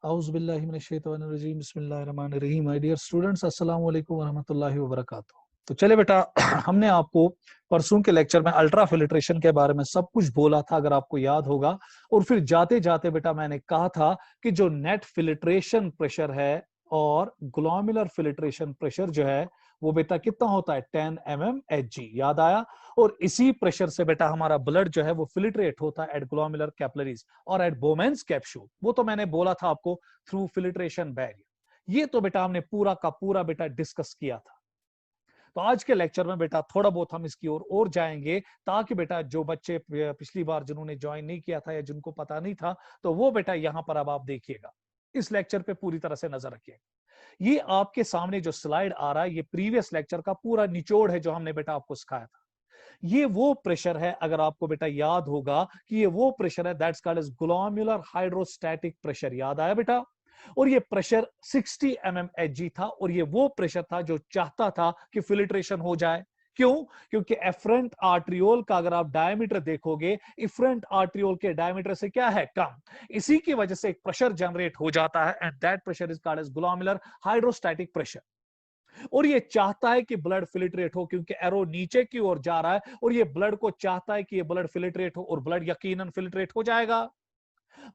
औज़ुबिल्लाहि बिस्मिल्लाहिर्रहमानिर्रहीम। My dear students, अस्सलाम वालेकुम वरहमतुल्लाहि वबरकातुहू। तो चले बेटा, हमने आपको परसों के लेक्चर में अल्ट्रा फिल्ट्रेशन के बारे में सब कुछ बोला था, अगर आपको याद होगा। और फिर जाते जाते बेटा मैंने कहा था कि जो नेट फिल्ट्रेशन प्रेशर है और ग्लोमेरुलर फिल्ट्रेशन प्रेशर जो है वो बेटा कितना होता है, 10 mmHg। याद आया? और इसी प्रेशर से बेटा हमारा ब्लड जो है वो फिल्ट्रेट होता है एट ग्लोमेरुलर कैपिलरीज और एट बोमेन्स कैप्सूल। वो तो मैंने बोला था आपको, थ्रू फिल्ट्रेशन बैरियर। ये तो बेटा हमने पूरा का पूरा बेटा डिस्कस किया था। तो आज के लेक्चर में बेटा थोड़ा बहुत हम इसकी और जाएंगे, ताकि बेटा जो बच्चे पिछली बार जिन्होंने ज्वाइन नहीं किया था या जिनको पता नहीं था, तो वो बेटा यहां पर अब आप देखिएगा, इस लेक्चर पे पूरी तरह से नजर रखिएगा। ये आपके सामने जो स्लाइड आ रहा है, ये प्रीवियस लेक्चर का पूरा निचोड़ है जो हमने बेटा आपको सिखाया था। ये वो प्रेशर है, अगर आपको बेटा याद होगा कि ये वो प्रेशर है, that's called as glomerular hydrostatic pressure. याद आया बेटा? और ये प्रेशर 60 mmHg था, और ये वो प्रेशर था जो चाहता था कि फिल्ट्रेशन हो जाए। क्यों? क्योंकि एफरेंट आर्ट्रियोल का अगर आप डायमीटर देखोगे, इफरेंट आर्ट्रियोल के डायमीटर से क्या है, कम। इसी की वजह से एक प्रेशर जनरेट हो जाता है, and that pressure is called as glomerular hydrostatic pressure. और ये चाहता है कि ब्लड फिल्ट्रेट हो, क्योंकि एरो नीचे की ओर जा रहा है, और ये ब्लड को चाहता है कि ये ब्लड फिल्ट्रेट हो, और ब्लड यकीनन फिल्ट्रेट हो जाएगा।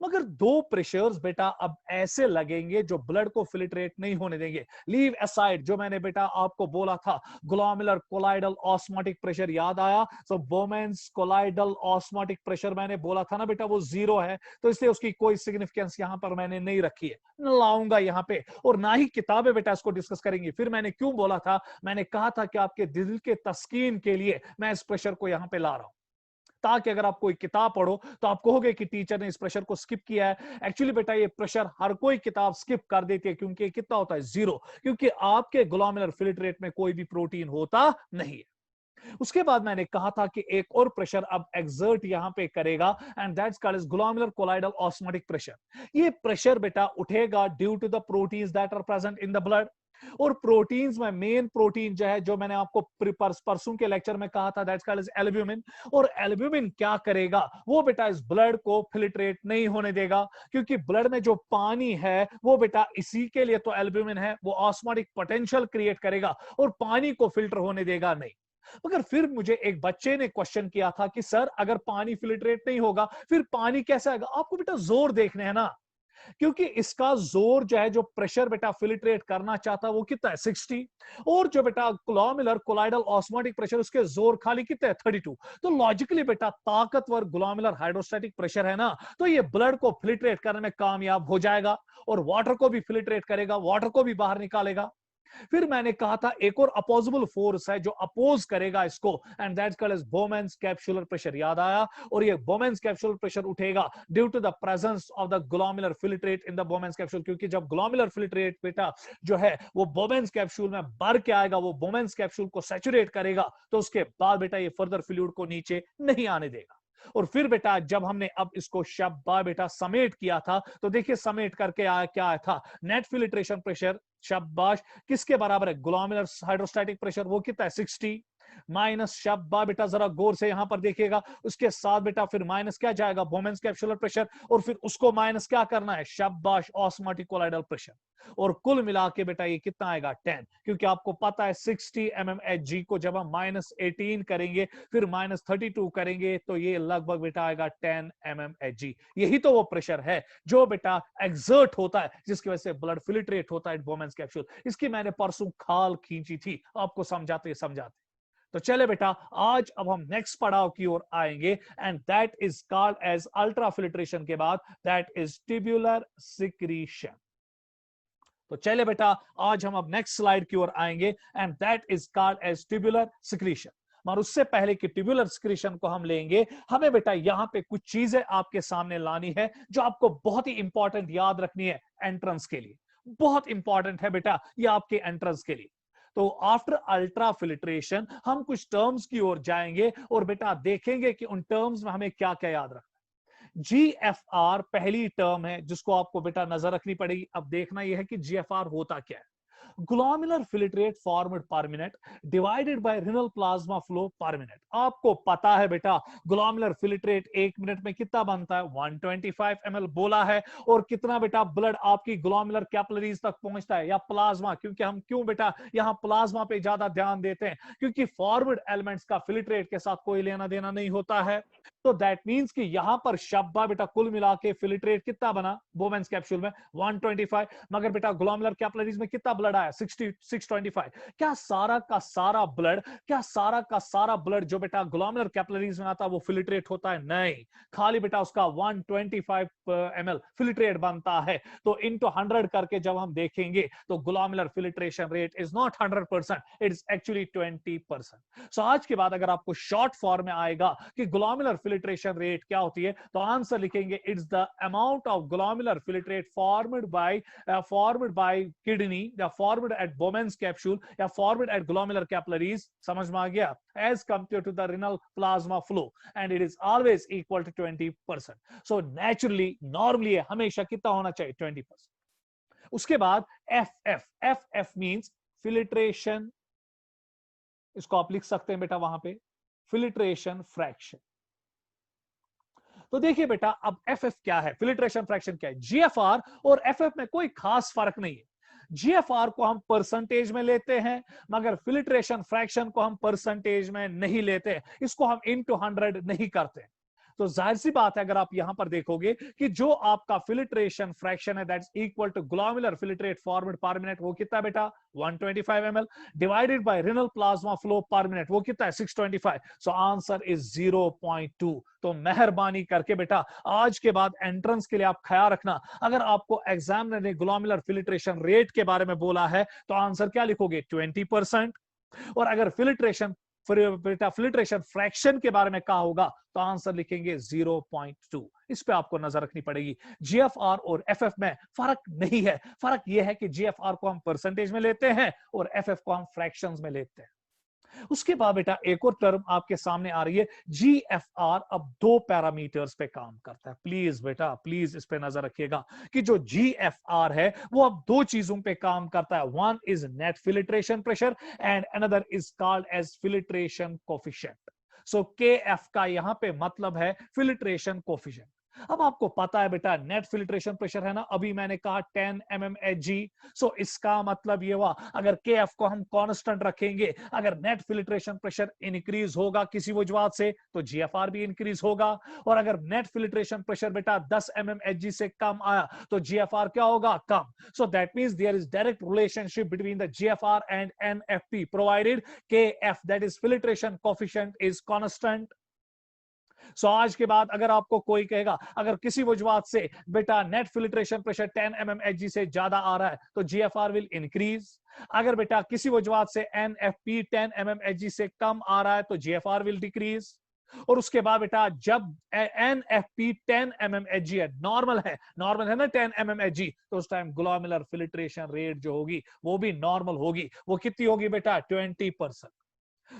मगर दो प्रेशर्स बेटा अब ऐसे लगेंगे जो ब्लड को फिल्ट्रेट नहीं होने देंगे। लीव असाइड, जो मैंने बेटा आपको बोला था, ग्लोमेरुलर कोलाइडल ऑस्मोटिक प्रेशर। याद आया? सो बोमेन्स कोलाइडल ऑस्मोटिक प्रेशर मैंने बोला था ना बेटा, वो 0 है, तो इसलिए उसकी कोई सिग्निफिकेंस यहां पर मैंने नहीं रखी है, न लाऊंगा यहां पे, और ना ही किताबें बेटा इसको डिस्कस करेंगी। फिर मैंने क्यों बोला था, मैंने कहा था कि आपके दिल के तस्कीन के लिए मैं इस प्रेशर को यहां पे ला रहा हूं, ताकि अगर आप कोई किताब पढ़ो तो आप कहोगे कि टीचर ने इस प्रेशर को स्किप किया है। एक्चुअली बेटा ये प्रेशर हर कोई किताब स्किप कर देती है, क्योंकि कितना होता है, 0, क्योंकि आपके ग्लोमेरुलर फिल्ट्रेट में कोई भी प्रोटीन होता नहीं है। उसके बाद मैंने कहा था कि एक और प्रेशर अब एक्सर्ट यहां पे करेगा, and that's called glomerular colloidal osmotic pressure. ये प्रेशर बेटा उठेगा due to the proteins that are present in the blood. और प्रोटीन्स में मेन प्रोटीन जो है, जो मैंने आपको परसों के लेक्चर में कहा था, दैट्स कॉल्ड एल्ब्यूमिन। और एल्ब्यूमिन क्या करेगा, वो बेटा इस ब्लड को फिल्ट्रेट नहीं होने देगा, क्योंकि ब्लड में जो पानी है वो बेटा इसी के लिए तो एल्ब्यूमिन है, वो ऑस्मोटिक पोटेंशियल क्रिएट करेगा और पानी को फिल्टर होने देगा नहीं। मगर फिर मुझे एक बच्चे ने क्वेश्चन किया था कि सर अगर पानी फिल्ट्रेट नहीं होगा फिर पानी कैसे आएगा? आपको बेटा जोर देखने हैं ना, क्योंकि इसका जोर जो है, जो प्रेशर बेटा फिल्ट्रेट करना चाहता है वो कितना है, 60। और जो बेटा ग्लोमेरुलर कोलाइडल ऑस्मोटिक प्रेशर, उसके जोर खाली कितने है, 32। तो लॉजिकली बेटा ताकतवर ग्लोमेरुलर हाइड्रोस्टैटिक प्रेशर है ना, तो ये ब्लड को फिल्ट्रेट करने में कामयाब हो जाएगा, और वाटर को भी फिल्ट्रेट करेगा, वाटर को भी बाहर निकालेगा। फिर मैंने कहा था एक और अपोजिबल फोर्स है जो अपोज करेगा इसको, and that's called as Bowman's capsular pressure. याद आया? और ये बोमेन्स कैप्सुलर प्रेशर उठेगा due to the presence of the glomerular filtrate in the Bowman's capsule, क्योंकि जब ग्लोमेरुलर फिल्ट्रेट बेटा जो है वो बोमेन्स कैप्सूल में भर के आएगा, वो बोमेन्स कैप्सूल को सैचुरेट करेगा, तो उसके बाद बेटा ये फर्दर फ्लूइड को नीचे नहीं आने देगा। और फिर बेटा जब हमने अब इसको शब्बा बेटा समेट किया था, तो देखिए समेट करके आया क्या आया था, नेट फिल्ट्रेशन प्रेशर शाबाश किसके बराबर है, ग्लोमेरुलर हाइड्रोस्टैटिक प्रेशर, वो कितना है, 60 माइनस शब्बा बेटा जरा गौर से यहां पर देखिएगा, उसके साथ बेटा फिर माइनस क्या जाएगा, बोमेन्स कैप्सुलर प्रेशर, और फिर उसको माइनस क्या करना है, शाबाश ऑस्मोटिक कोलाइडल प्रेशर। और कुल मिला के बेटा ये कितना आएगा, 10, क्योंकि आपको पता है 60 mmHg को जब हम -18 करेंगे फिर -32 करेंगे, तो ये लगभग बेटा आएगा 10 mmHg। यही तो वो प्रेशर है जो बेटा एक्सर्ट होता है, जिसकी वजह से ब्लड फिल्ट्रेट होता है बोमेन्स कैप्सूल। इसकी मैंने परसों खाल खींची थी आपको समझाते समझाते। तो चले बेटा आज अब हम नेक्स्ट पड़ाव की ओर आएंगे, and that is called as ultra filtration के बाद दैट इज ट्यूबुलर सिक्रीशन। तो चले बेटा आज हम अब नेक्स्ट स्लाइड की ओर आएंगे, and that is called as tubular secretion. मगर उससे पहले कि ट्यूबुलर सिक्रीशन को हम लेंगे, हमें बेटा यहां पे कुछ चीजें आपके सामने लानी है जो आपको बहुत ही इंपॉर्टेंट याद रखनी है एंट्रेंस के लिए। बहुत इंपॉर्टेंट है बेटा ये आपके एंट्रेंस के लिए। तो आफ्टर अल्ट्रा फिल्ट्रेशन हम कुछ टर्म्स की ओर जाएंगे और बेटा देखेंगे कि उन टर्म्स में हमें क्या क्या याद रखना। GFR पहली टर्म है जिसको आपको बेटा नजर रखनी पड़ेगी। अब देखना यह है कि GFR होता क्या है। Glomerular filtrate formed per minute divided by renal plasma flow per minute. आपको पता है बेटा ग्लोमेरुलर फिल्ट्रेट 1 मिनट में कितना बनता है, 125 ml बोला है। और कितना बेटा ब्लड आपकी ग्लोमेरुलर कैपिलरीज तक पहुंचता है, या प्लाज्मा, क्योंकि हम क्यों बेटा यहां प्लाज्मा पे ज्यादा ध्यान देते हैं, क्योंकि फॉरवर्ड एलिमेंट्स का फिल्ट्रेट के साथ कोई लेना देना नहीं होता है। तो दैट मींस कि यहां पर शब्बा बेटा कुल मिला के फिल्ट्रेट कितना बना बोवेंस कैप्सूल में 125, मगर बेटा ग्लोमेरुलर कैपिलरीज में कितना ब्लड आया 625। क्या सारा का सारा ब्लड जो बेटा ग्लोमेरुलर कैपिलरीज में आता है वो फिल्ट्रेट होता है? नहीं, खाली बेटा उसका 125 ml फिल्ट्रेट बनता है। तो इनटू 100 करके जब हम देखेंगे तो glomerular filtration rate is not 100%, it is actually 20%। सो आज के बाद अगर आपको शॉर्ट फॉर्म में आएगा कि ग्लोमेरुलर फिल्ट्रेशन रेट क्या होती है, तो आंसर लिखेंगे it's the amount of glomerular filtrate formed by kidney या फॉर्म्ड एट बोवेंस कैप्सूल या फॉर्म्ड एट ग्लोमेरुलर कैपिलरीज, समझ में आ गया, as compare to the renal plasma flow, and it is always equal to 20%। So naturally normally हमेशा कितना होना चाहिए, 20%। उसके बाद एफ मींस फिल्ट्रेशन, इसको आप लिख सकते हैं बेटा वहां पे फिल्ट्रेशन फ्रैक्शन। तो देखिए बेटा अब एफ क्या है, फिल्ट्रेशन फ्रैक्शन क्या है। जीएफआर और एफएफ में कोई खास फर्क नहीं है। जीएफआर को हम परसेंटेज में लेते हैं, मगर फिल्ट्रेशन फ्रैक्शन को हम परसेंटेज में नहीं लेते, इसको हम इनटू 100 नहीं करते। तो जाहिर सी बात है अगर आप यहां पर देखोगे कि जो आपका फिल्ट्रेशन फ्रैक्शन है that's equal to glomerular filtrate formed per minute, वो कितना बेटा 125 ml divided by renal plasma flow per minute, वो कितना है 625। So answer is 0.2। तो मेहरबानी करके बेटा आज के बाद एंट्रेंस के लिए आप ख्याल रखना, अगर आपको एग्जामिनर ने ग्लोमेरुलर फिल्ट्रेशन रेट के बारे में बोला है तो आंसर क्या लिखोगे 20%, और अगर फिल्ट्रेशन फ्रैक्शन के बारे में कहा होगा तो आंसर लिखेंगे 0.2। इस पे आपको नजर रखनी पड़ेगी। जीएफआर और एफएफ में फर्क नहीं है, फर्क यह है कि जीएफआर को हम परसेंटेज में लेते हैं और एफएफ को हम फ्रैक्शंस में लेते हैं। उसके बाद बेटा एक और टर्म आपके सामने आ रही है, जीएफआर अब 2 पैरामीटर्स पे काम करता है। प्लीज बेटा प्लीज इस पे नजर रखिएगा कि जो जीएफआर है वो अब 2 चीजों पे काम करता है। One is net filtration pressure and another is called as filtration coefficient. So KF का यहां पे मतलब है फिल्ट्रेशन कोफिशिएंट। अब आपको पता है बेटा नेट फिल्ट्रेशन प्रेशर है ना, अभी मैंने कहा 10 mmHg। सो इसका मतलब ये हुआ अगर केएफ को हम कांस्टेंट रखेंगे, अगर नेट फिल्ट्रेशन प्रेशर इंक्रीज होगा किसी वजह से तो जीएफआर भी इंक्रीज होगा, और अगर नेट फिल्ट्रेशन प्रेशर बेटा 10 mmHg से कम आया तो जीएफआर क्या होगा, कम। So that means there is direct relationship between the GFR and NFP provided KF that is filtration coefficient is constant. So आज के बाद अगर आपको कोई कहेगा अगर किसी वजह से बेटा नेट फिल्ट्रेशन प्रेशर 10 mmHg से ज्यादा आ रहा है तो जीएफआर विल इंक्रीज, अगर बेटा किसी वजह से एनएफपी 10 mmHg से कम आ रहा है तो जीएफआर विल डिक्रीज, और उसके बाद बेटा जब एनएफपी 10 mmHg है, नॉर्मल है ना 10 mmHg, तो उस टाइम ग्लोमेरुलर फिल्ट्रेशन रेट जो होगी वो भी नॉर्मल होगी। वो कितनी होगी बेटा 20%।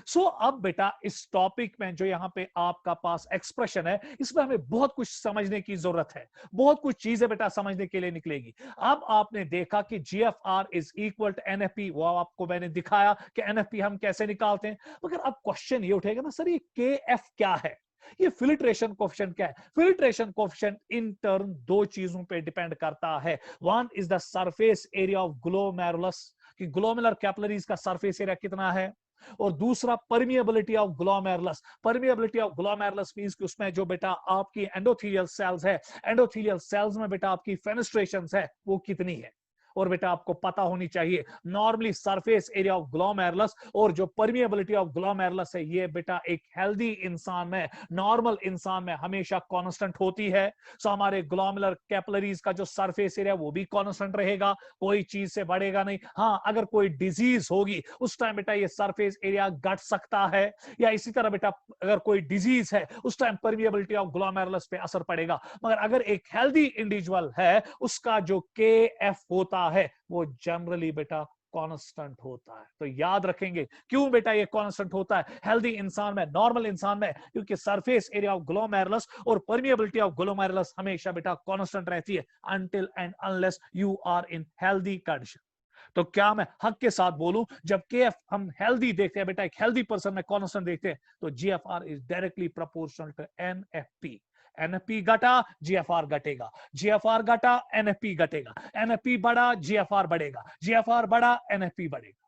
सो अब बेटा इस टॉपिक में जो यहां पे आपका पास एक्सप्रेशन है इसमें हमें बहुत कुछ समझने की जरूरत है, बहुत कुछ चीजें बेटा समझने के लिए निकलेगी। अब आपने देखा कि GFR is equal to NFP, वो आपको मैंने दिखाया कि एनएफपी हम कैसे निकालते हैं। मगर अब क्वेश्चन ये उठेगा ना सर ये केएफ क्या है, ये फिल्ट्रेशन कोएफिशिएंट क्या है। फिल्ट्रेशन कोएफिशिएंट इन टर्म 2 चीजों पे डिपेंड करता है। One is the surface area of glomerulus, कि ग्लोमेरुलर कैपिलरीज का सरफेस एरिया कितना है, और दूसरा permeability of glomerulus. Permeability of glomerulus means कि उसमें जो बेटा आपकी एंडोथेलियल सेल्स है, एंडोथेलियल सेल्स में बेटा आपकी फेनेस्ट्रेशंस है वो कितनी है। और बेटा आपको पता होनी चाहिए normally surface area of glomerulus और जो परमिएबिलिटी ऑफ ग्लोमेरुलस है ये बेटा एक हेल्दी इंसान में, नॉर्मल इंसान में हमेशा कांस्टेंट होती है। सो हमारे ग्लोमेरुलर कैपिलरीज का जो सरफेस एरिया वो भी कांस्टेंट रहेगा, कोई चीज से बढ़ेगा नहीं। हाँ अगर कोई डिजीज होगी उस टाइम बेटा ये सरफेस एरिया घट सकता है, या इसी तरह बेटा अगर कोई डिजीज है उस टाइम परमिएबिलिटी ऑफ ग्लोमेरुलस पे असर पड़ेगा। मगर अगर एक हेल्दी इंडिविजुअल है उसका जो केएफ होता है वो जनरली बेटा कांस्टेंट होता है। तो याद रखेंगे क्यों बेटा ये कांस्टेंट होता है हेल्दी इंसान में, नॉर्मल इंसान में, क्योंकि सरफेस एरिया ऑफ ग्लोमेरुलस और परमिएबिलिटी ऑफ ग्लोमेरुलस हमेशा बेटा कांस्टेंट रहती है until and unless you are in healthy condition। तो क्या मैं हक के साथ बोलूं, जब KF हम हेल्दी देखते हैं बेटा, एक हेल्दी पर्सन में कांस्टेंट देखते हैं, तो GFR is directly proportional to NFP। NFP घटा, GFR घटेगा, GFR घटा, NFP घटेगा, NFP बढ़ा, GFR बढ़ेगा, GFR बढ़ा, NFP बढ़ेगा।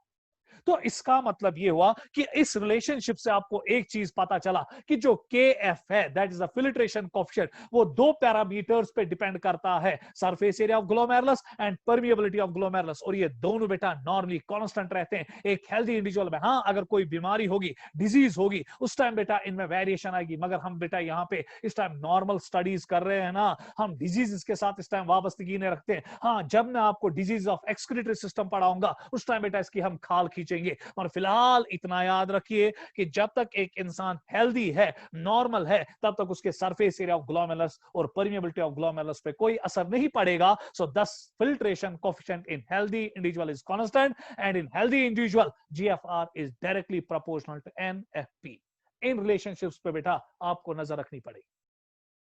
तो इसका मतलब यह हुआ कि इस रिलेशनशिप से आपको एक चीज पता चला कि जो KF है, that is the filtration coefficient, वो दो पैरामीटर्स पे डिपेंड करता है, surface area of glomerulus and permeability of glomerulus, और ये दोनों बेटा नॉर्मली कांस्टेंट रहते हैं एक हेल्दी इंडिविजुअल में। हाँ, अगर कोई बीमारी होगी, डिजीज होगी, उस टाइम बेटा इनमें वेरिएशन आएगी, मगर हम बेटा यहाँ पे इस टाइम नॉर्मल स्टडीज कर रहे हैं ना, हम डिजीज के साथ इस टाइम वाबस्तगी नहीं रखते हैं। हाँ, जब मैं आपको डिजीज ऑफ एक्सक्रीटरी सिस्टम पढ़ाऊंगा उस टाइम बेटा इसकी हम खाल खींचेंगे। और फिलहाल इतना याद रखिए कि जब तक एक इंसान हेल्दी है, नॉर्मल है, तब तक उसके सरफेस एरिया ऑफ ग्लोमेरुलस और परमिएबिलिटी ऑफ ग्लोमेरुलस पे कोई असर नहीं पड़ेगा। So thus filtration coefficient in healthy individual is constant and in healthy individual GFR is directly proportional to NFP। In relationships पे बेटा आपको नजर रखनी पड़ेगी।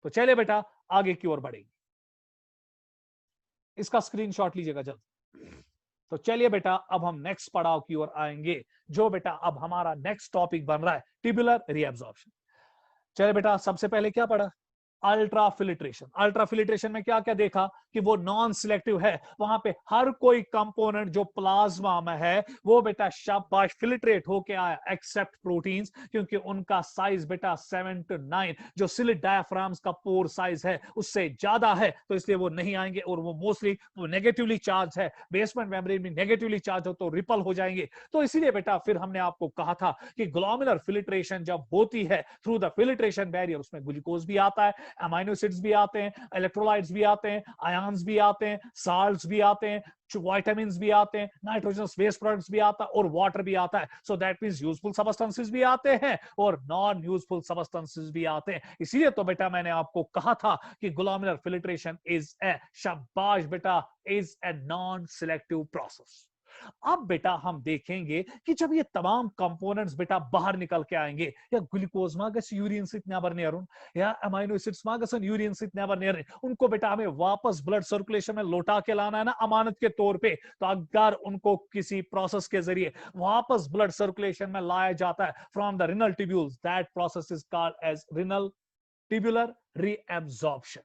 तो चलिए बेटा आगे की ओर बढ़ेंगे, इसका स्क्रीनशॉट लीजिएगा जल्द। तो चलिए बेटा अब हम नेक्स्ट पड़ाव की ओर आएंगे, जो बेटा अब हमारा नेक्स्ट टॉपिक बन रहा है ट्यूबुलर रीएब्जॉर्प्शन। चलिए बेटा सबसे पहले क्या पढ़ा, अल्ट्रा फिल्ट्रेशन। अल्ट्रा फिल्ट्रेशन में क्या क्या देखा कि वो नॉन सिलेक्टिव है, वहां पे हर कोई कंपोनेंट जो प्लाज्मा में है वो बेटा शाबाश फिल्ट्रेट होके आया, एक्सेप्ट प्रोटीन्स, क्योंकि उनका साइज बेटा 7 to 9 जो स्लिट डायफ्राम्स का पोर साइज है उससे ज्यादा है, तो इसलिए वो नहीं आएंगे, और वो मोस्टली वो नेगेटिवली चार्ज है, बेसमेंट मेम्ब्रेन में नेगेटिवली चार्ज हो तो रिपल हो जाएंगे। तो इसीलिए बेटा फिर हमने आपको कहा था कि ग्लोमेरुलर फिल्ट्रेशन जब होती है थ्रू द फिल्ट्रेशन बैरियर, उसमें ग्लूकोज भी आता है, अमाइनो एसिड्स भी आते हैं, इलेक्ट्रोलाइट्स भी आते हैं, आयंस भी आते हैं, साल्ट्स भी आते हैं, विटामिन्स भी आते हैं, नाइट्रोजनस वेस्ट प्रोडक्ट्स भी आता है, और वाटर भी आता है। सो दैट मींस यूजफुल सब्सटेंसेस भी आते हैं और नॉन यूजफुल सब्सटेंसेस भी आते हैं। इसीलिए तो बेटा मैंने आपको कहा था कि ग्लोमेरुलर फिल्ट्रेशन इज ए, शाबाश बेटा, is a non selective process. अब बेटा हम देखेंगे कि जब ये तमाम कंपोनेंट्स बेटा बाहर निकल के आएंगे, या ग्लूकोज मागस यूरिन से नेवर नियर, या अमाइनो एसिड्स मागस यूरिन से नेवर नियर, उनको बेटा हमें वापस ब्लड सर्कुलेशन में लौटा के लाना है ना अमानत के तौर पे। तो अगर उनको किसी प्रोसेस के जरिए वापस ब्लड सर्कुलेशन में लाया जाता है from the renal tubules, that process is called as renal tubular reabsorption.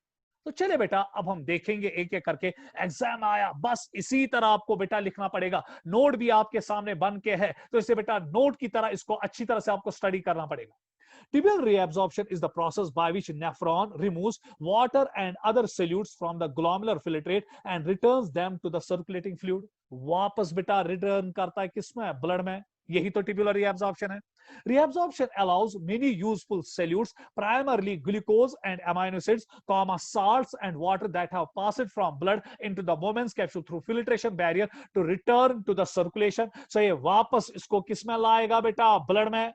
तो चले बेटा अब हम देखेंगे एक एक करके। एग्जाम आया, बस इसी तरह आपको बेटा लिखना पड़ेगा, नोट भी आपके सामने बन के है, तो इसे बेटा नोट की तरह इसको अच्छी तरह से आपको स्टडी करना पड़ेगा। Tubular reabsorption is the process by which nephron removes water and other solutes from the glomerular filtrate and returns them to the circulating fluid। वापस बेटा रिटर्न करता है किसमें, ब्लड में, यही तो ट्यूबुलर रीअब्जॉर्प्शन है। Reabsorption allows many useful solutes, primarily glucose and amino acids, salts and water that have passed from blood into the Bowman's capsule through filtration barrier to return to the circulation। So ये वापस इसको किसमें लाएगा बेटा, blood में।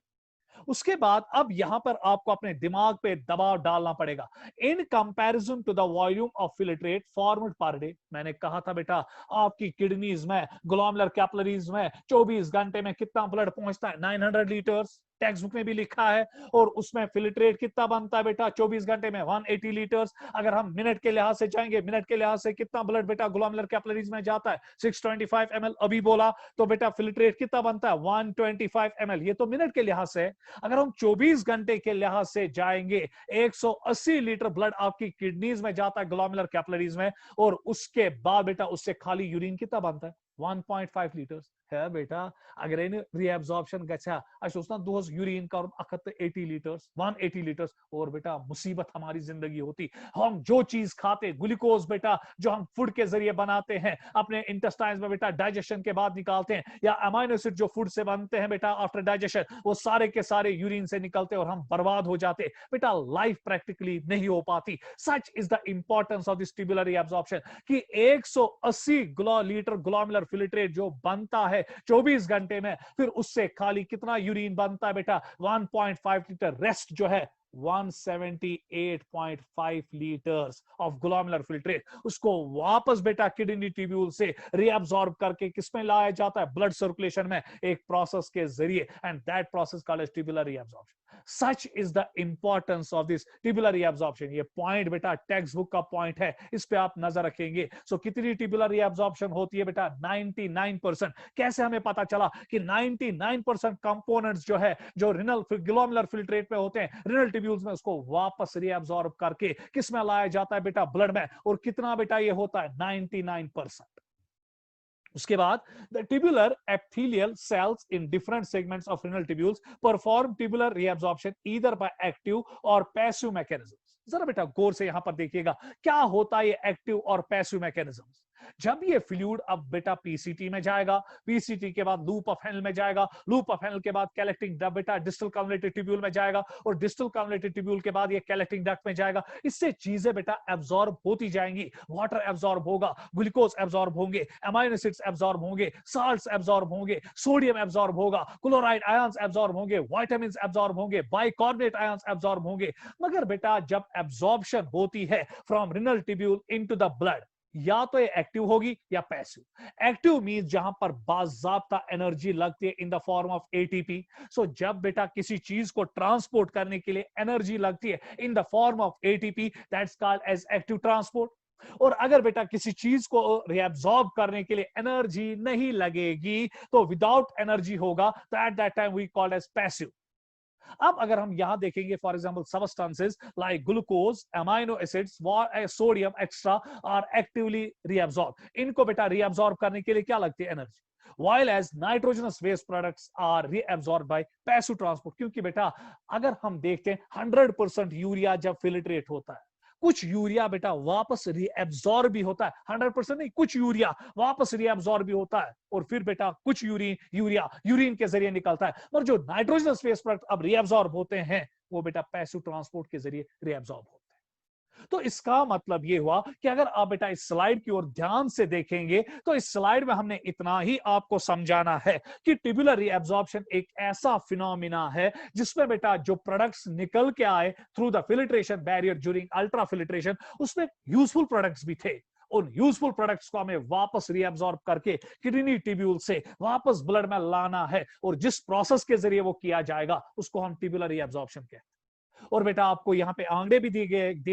उसके बाद अब यहां पर आपको अपने दिमाग पे दबाव डालना पड़ेगा। In comparison to the volume of filtrate formed per day, मैंने कहा था बेटा आपकी किडनीज में, ग्लोमेरुलर कैपिलरीज में 24 घंटे में कितना ब्लड पहुंचता है, 900 लीटर्स, टेक्स्ट बुक में भी लिखा है। और उसमें फिल्ट्रेट कितना बनता है बेटा 24 घंटे में, 180 लीटर्स। अगर हम मिनट के लिहाज से जाएंगे, मिनट के लिहाज से कितना ब्लड बेटा ग्लोमेरुलर कैपिलरीज में जाता है, 625 ml अभी बोला, तो बेटा फिल्ट्रेट कितना बनता है, 125 ml। ये तो मिनट के लिहाज से। अगर हम 24 घंटे के लिहाज से जाएंगे, 180 लीटर ब्लड आपकी किडनीज में जाता है ग्लोमेरुलर कैपिलरीज में, और उसके बाद बेटा उससे खाली यूरिन कितना बनता है, 1.5 लीटर्स है बेटा। अगर इन रीअब्जॉर्प्शन गच्छा अशोसना दोस यूरिन का 80 लीटर्स, 180 लीटर्स, और बेटा मुसीबत हमारी जिंदगी होती। हम जो चीज खाते, ग्लूकोज बेटा जो हम फूड के जरिए बनाते हैं अपने इंटेस्टाइन्स में बेटा, डाइजेशन के बाद निकालते हैं, या अमाइनो एसिड जो फूड से बनते हैं बेटा आफ्टर डाइजेशन, वो सारे के सारे यूरिन से निकलते और हम बर्बाद हो जाते बेटा, लाइफ प्रैक्टिकली नहीं हो पाती। सच is the importance of this tubular reabsorption कि 180 लीटर ग्लोमेरुलर फिल्ट्रेट जो बनता है 24 घंटे में, फिर उससे खाली कितना यूरिन बनता है बेटा, 1.5 लीटर। रेस्ट जो है 178.5 लीटर्स ऑफ ग्लोमेरुलर फिल्ट्रेट, उसको वापस बेटा किडनी ट्यूब्यूल से रीअब्सॉर्ब करके किसमें लाया जाता है, ब्लड सर्कुलेशन में, एक प्रोसेस के जरिए, and that process called as tubular reabsorption. Such is the importance of this tubular reabsorption. ये पॉइंट बेटा टेक्स्ट बुक का पॉइंट है, इस पे आप नजर रखेंगे। सो कितनी ट्यूबुलर रीअब्जॉर्प्शन होती है बेटा? 99%। कैसे हमें पता चला कि 99% कंपोनेंट्स जो है जो रिनल ग्लोमेरुलर फिल्ट्रेट में होते हैं, रिनल ट्यूब्यूल्स में, उसको वापस रीअब्सॉर्ब करके किस में लाया जाता है बेटा? ब्लड में। और कितना बेटा ये होता है? 99%। उसके बाद the tubular epithelial cells in different segments of renal tubules perform tubular reabsorption either by active or passive mechanisms। जरा बेटा गौर से यहां पर देखिएगा क्या होता है ये एक्टिव और पैसिव मैकेनिज्म्स। जब ये फ्लूइड अब बेटा पीसीटी में जाएगा, पीसीटी के बाद लूप ऑफ हेनल में जाएगा, लूप ऑफ हेनल के बाद कलेक्टिंग डक्ट बेटा डिस्टल कन्वोल्यूटेड ट्यूब्यूल में जाएगा, और डिस्टल कन्वोल्यूटेड ट्यूब्यूल के बाद ये कलेक्टिंग डक्ट में जाएगा। इससे चीजें बेटा एब्जॉर्ब होती जाएंगी। वाटर एब्जॉर्ब होगा, ग्लूकोज एब्जॉर्ब होंगे, अमाइनो एसिड्स एब्जॉर्ब होंगे, साल्ट्स एब्जॉर्ब होंगे, सोडियम एब्जॉर्ब होगा, क्लोराइड आयंस एब्जॉर्ब होंगे, विटामिन्स एब्जॉर्ब होंगे, बाइकार्बोनेट आयंस एब्जॉर्ब होंगे। मगर बेटा जब एब्जॉर्प्शन होती है from renal tubule into the blood, या तो ये एक्टिव होगी या पैसिव। एक्टिव मींस जहां पर बाज़ाब्ता एनर्जी लगती है in the form of ATP. So जब बेटा किसी चीज को ट्रांसपोर्ट करने के लिए एनर्जी लगती है in the form of ATP, that's called as active transport. और अगर बेटा किसी चीज को रिएब्सॉर्ब करने के लिए एनर्जी नहीं लगेगी, तो विदाउट एनर्जी होगा, तो at that time we called as passive. अब अगर हम यहां देखेंगे for example substances like glucose, amino acids, sodium extra are actively reabsorb. इनको बेटा रीअब्सॉर्ब करने के लिए क्या लगती है? Energy. while as nitrogenous waste products are reabsorbed by passive transport। क्योंकि बेटा अगर हम देखते हैं 100% यूरिया जब फिल्ट्रेट होता है, कुछ यूरिया बेटा वापस रीएब्सॉर्ब भी होता है, 100% नहीं, कुछ यूरिया वापस रीएब्सॉर्ब भी होता है, और फिर बेटा कुछ यूरिया यूरिन के जरिए निकलता है। और जो नाइट्रोजनस वेस्ट प्रोडक्ट अब रीएब्सॉर्ब होते हैं, वो बेटा पैसिव ट्रांसपोर्ट के जरिए रीएब्सॉर्ब होते हैं। तो इसका मतलब ये हुआ कि अगर आप बेटा इस स्लाइड की ओर ध्यान से देखेंगे, तो इस स्लाइड में हमने इतना ही आपको समझाना है कि ट्यूबुलर रीअब्सॉर्प्शन एक ऐसा फिनोमिना है जिसमें बेटा जो प्रोडक्ट्स निकल के आए through the filtration barrier during ultra filtration, उसमें यूजफुल प्रोडक्ट्स भी थे। उन यूजफुल प्रोडक्ट्स को हमें वापस रीअब्सॉर्ब करके किडनी ट्यूब्यूल से वापस ब्लड में लाना है, और जिस प्रोसेस के जरिए वो किया जाएगा उसको हम ट्यूबुलर रीअब्सॉर्प्शन कहते हैं। और बेटा आपको यहाँ पे आंकड़े भी दिए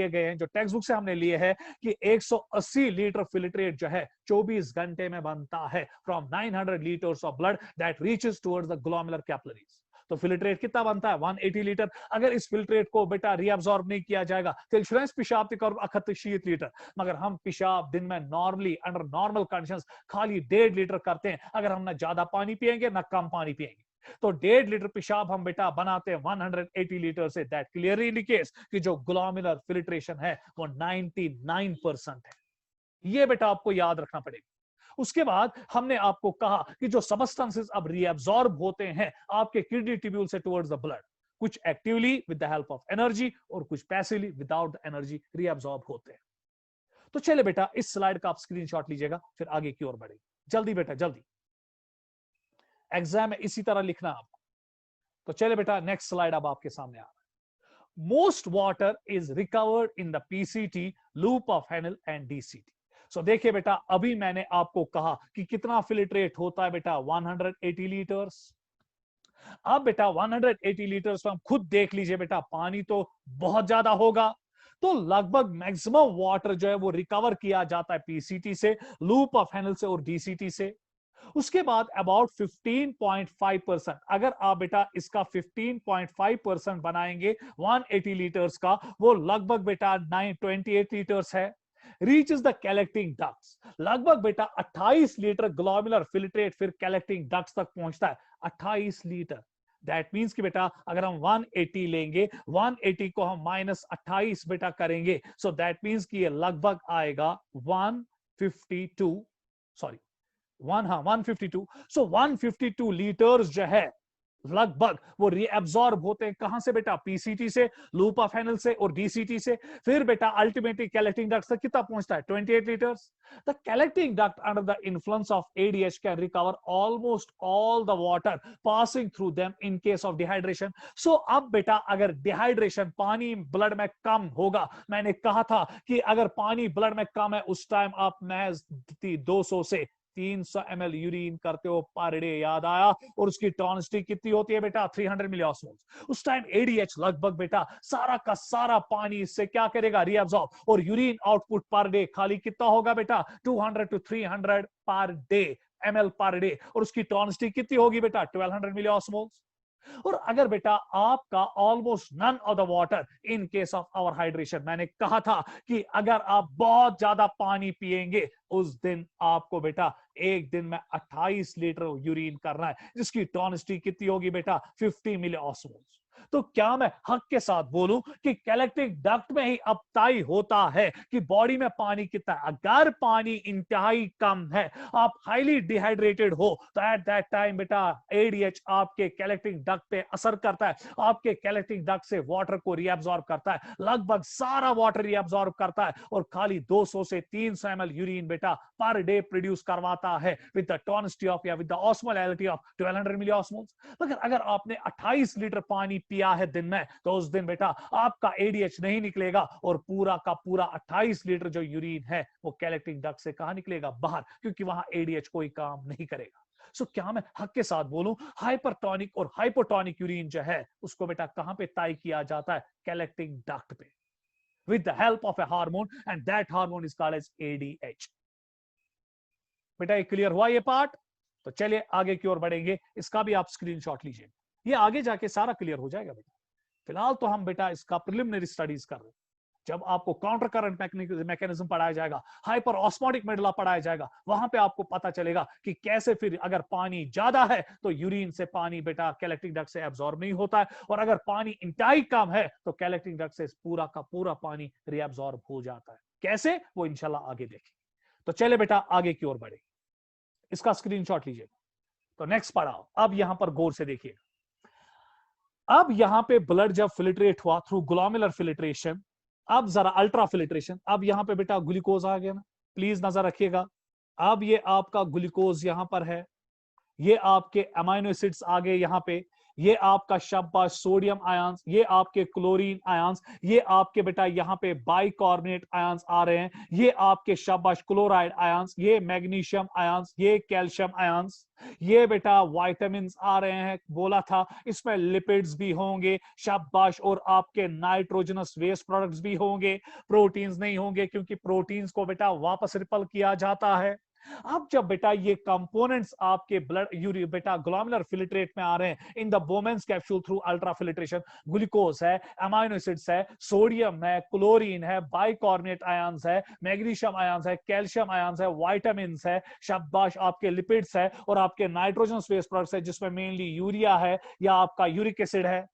गए हैं जो टेक्स्ट बुक से हमने लिए हैं कि 180 लीटर फिल्ट्रेट जो है 24 घंटे में बनता है from 900 litres of blood that reaches towards the glomerular capillaries. तो फिल्ट्रेट कितना बनता है? 180 लीटर। अगर इस फिल्ट्रेट को बेटा रीअब्सॉर्ब नहीं किया जाएगा तो पिशाब लीटर, मगर हम पिशाब दिन में नॉर्मली अंडर नॉर्मल कंडीशंस खाली 1.5 लीटर करते हैं, अगर हम ना ज्यादा पानी पिएंगे ना कम पानी पिएंगे। तो 1.5 लीटर पेशाब हम बेटा बनाते हैं 180 लीटर से। दैट क्लियरली इंडिकेट्स कि जो ग्लोमेरुलर फिल्ट्रेशन है वो 99% है। ये बेटा आपको याद रखना पड़ेगा। उसके बाद हमने आपको कहा कि जो सबस्टेंसेस अब रीअब्सॉर्ब होते हैं आपके किडनी ट्यूब्यूल से टुवर्ड्स द ब्लड, कुछ actively with the help of energy और कुछ passively without the energy reabsorb होते हैं। तो चले बेटा इस स्लाइड का आप स्क्रीनशॉट लीजिएगा, फिर आगे की ओर बढ़ेंगे। जल्दी बेटा जल्दी, एग्जाम में इसी तरह लिखना आपको। तो चले बेटा नेक्स्ट स्लाइड अब आपके सामने आ रहा है। Most water is recovered in the PCT, loop of Henle and DCT. So देखिए बेटा अभी मैंने आपको कहा कि कितना फिल्ट्रेट होता है बेटा? 180 लीटर्स। अब बेटा 180 लीटर्स में हम खुद देख लीजिए बेटा पानी तो बहुत ज्यादा होगा, तो लगभग मैक्सिमम वाटर जो है वो रिकवर किया जाता है पीसीटी से, लूप ऑफ हेनल से और डीसीटी से। उसके बाद अबाउट 15.5%, अगर आप बेटा इसका 15.5% बनाएंगे 180 लीटर्स का, वो लगभग बेटा 928 लीटर्स है। रीचेस द कलेक्टिंग डक्ट्स, लगभग बेटा 28 लीटर ग्लोमेरुलर फिल्ट्रेट फिर कलेक्टिंग डक्ट्स तक पहुंचता है। 28 लीटर, दैट मीन्स कि बेटा अगर हम 180 लेंगे, 180 को हम -28 बेटा करेंगे, सो दैट मीन्स कि ये लगभग आएगा 152 सो 152 लीटर्स जो है लगभग वो रीअब्सॉर्ब होते हैं कहां से बेटा? पीसीटी से, लूप ऑफ हेनल से और डीसीटी से। फिर बेटा अल्टीमेटली कलेक्टिंग डक्ट तक कितना पहुंचता है? 28 litres. The collecting duct under the influence of ADH can recover almost all the water passing through them in case of dehydration. So अब बेटा अगर डिहाइड्रेशन, पानी ब्लड में कम होगा, मैंने कहा था कि अगर पानी ब्लड में कम है उस टाइम आप महज 200 से 300 ml यूरिन करते हो पर डे, याद आया। और उसकी टॉनिसिटी कितनी होती है बेटा? 300 मिलिऑस्मोल्स। उस टाइम एडीएच लगभग बेटा सारा का सारा पानी इससे क्या करेगा? रीअब्सॉर्ब। और यूरिन आउटपुट पर डे खाली कितना होगा बेटा? 200 to 300 per day, ml per day. और उसकी टॉनिसिटी कितनी होगी बेटा? 1200 मिलिऑस्मोल्स। और अगर बेटा आपका almost none of the water in case of our hydration, मैंने कहा था कि अगर आप बहुत ज्यादा पानी पिएंगे उस दिन आपको बेटा एक दिन में 28 लीटर यूरिन करना है, जिसकी टॉनिसिटी कितनी होगी बेटा? 50 मिली ऑस्मोल्स। तो क्या मैं हक के साथ बोलूं कि कलेक्टिंग डक्ट में ही अब तय होता है कि बॉडी में पानी कितना है? अगर पानी इंतहाई कम है, आप हाईली डिहाइड्रेटेड हो, तो एट दैट टाइम बेटा एडीएच आपके कलेक्टिंग डक्ट पे असर करता है, आपके कलेक्टिंग डक्ट से वाटर को रीअब्सॉर्ब करता है, लगभग सारा वाटर रीअब्सॉर्ब करता है और खाली 200 से 300 ml यूरिन बेटा पर डे प्रोड्यूस करवाता है विद द टॉनिसिटी ऑफ या with the osmolarity of 1200 milliosmoles. मगर अगर आपने 28 लीटर पानी पिया है दिन में, तो उस दिन बेटा आपका एडीएच नहीं निकलेगा और पूरा का पूरा 28 लीटर जो यूरिन है वो कलेक्टिंग डक्ट से कहां निकलेगा? बाहर, क्योंकि वहां एडीएच कोई काम नहीं करेगा। सो क्या मैं हक के साथ बोलूं, हाइपरटोनिक और हाइपोटोनिक यूरिन जो है उसको बेटा कहां पे तय किया जाता है? कलेक्टिंग डक्ट पे, with the help of a hormone, and that hormone is called as ADH। बेटा ये क्लियर हुआ ये पार्ट? तो चलिए आगे की ओर बढ़ेंगे, इसका भी आप स्क्रीनशॉट लीजिए, ये आगे जाके सारा क्लियर हो जाएगा बेटा। फिलहाल तो हम बेटा इसका प्रिलिमिनरी स्टडीज कर रहे हैं। जब आपको काउंटर करंट मैकेनिज्म पढ़ाया जाएगा, हाइपर ऑस्मोटिक मेडुला पढ़ाया जाएगा, वहां पे आपको पता चलेगा कि कैसे फिर अगर पानी ज्यादा है तो यूरिन से पानी बेटा कलेक्टिंग डक्ट से एब्जॉर्ब नहीं होता है, और अगर पानी इंतहाई कम है तो कलेक्टिंग डक्ट से पूरा का पूरा पानी रीअब्सॉर्ब हो जाता है। कैसे? वो इंशाल्लाह आगे देखेंगे। तो चले बेटा आगे की ओर बढ़े, इसका स्क्रीनशॉट लीजिए। तो नेक्स्ट पढ़ाओ, अब यहां पर गौर से देखिए। अब यहां पे ब्लड जब फिल्ट्रेट हुआ थ्रू ग्लोमेरुलर फिल्ट्रेशन, अब जरा अल्ट्रा फिल्ट्रेशन, अब यहां पे बेटा ग्लूकोज आ गया ना, प्लीज नजर रखिएगा। अब ये आपका ग्लूकोज यहां पर है, ये आपके अमाइनो एसिड्स आ गए यहां पे, ये आपका शाबाश सोडियम आयंस, ये आपके क्लोरीन आयंस, ये आपके बेटा यहां पे बाइकार्बोनेट आयंस आ रहे हैं, ये आपके शाबाश क्लोराइड आयंस, ये मैग्नीशियम आयंस, ये कैल्शियम आयंस, ये बेटा विटामिन आ रहे हैं, बोला था इसमें लिपिड्स भी होंगे शाबाश, और आपके नाइट्रोजनस वेस्ट प्रोडक्ट्स भी होंगे, प्रोटीन्स नहीं होंगे क्योंकि प्रोटीन्स को बेटा वापस रिपल किया जाता है। अब जब बेटा ये कंपोनेंट्स आपके ब्लड यूरिन बेटा ग्लोमेरुलर फिल्ट्रेट में आ रहे हैं in the बोमेंस capsule through ultra filtration, glucose है, अमाइनो एसिड्स है, सोडियम है, क्लोरीन है, बाइकार्बोनेट आयंस है, मैग्नीशियम आयंस है, कैल्शियम आयंस है, विटामिन है, शाबाश आपके लिपिड्स है, और आपके नाइट्रोजन बेस्ड प्रोडक्ट्स है जिसमें मेनली यूरिया है या आपका यूरिक एसिड है।